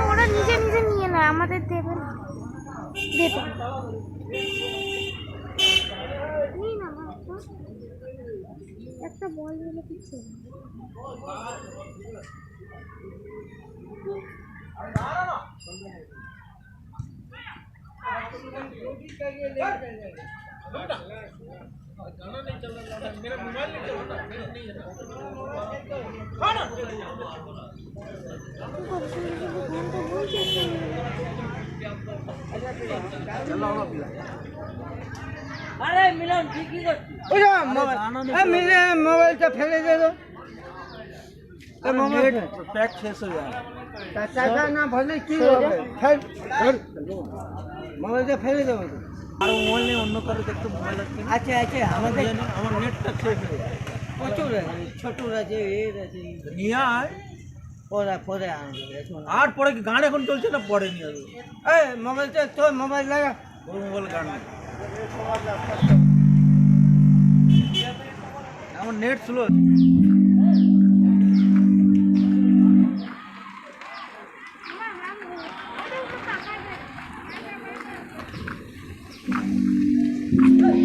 ওরা নিজে নিজে নিয়ে নেয়, আমাদের দেবে না। দেবে নিয়ে না একটা বল দিলে কিছু गाना नहीं चल रहा था, मेरा मोबाइल नहीं चल रहा था, नहीं है अरे मिलन ठीक ही मोबाइलটা ফেলে দে তো मोबाइल पैक शेष हो जाए টাকা না ভরলে কি হবে মোবাইলটা ফেলে দেবো আর মোবাইল নেই, অন্য কারো দেখতে মোবাইল আছে। আচ্ছা আচ্ছা আমাদের আমার নেটটা শেষ হয়ে যায়। প্রচুর আছে, ছোটুর আছে, এর আছে, নিয়ে আয়, পরে পরে আনবে এখন। আর পরে কি গান এখন চলছে না, পরে নিয়ে আসবো। এই মোবাইলটা তোর মোবাইল লাগা, ওর মোবাইল গান নেই। আমার নেট স্লো। টাকা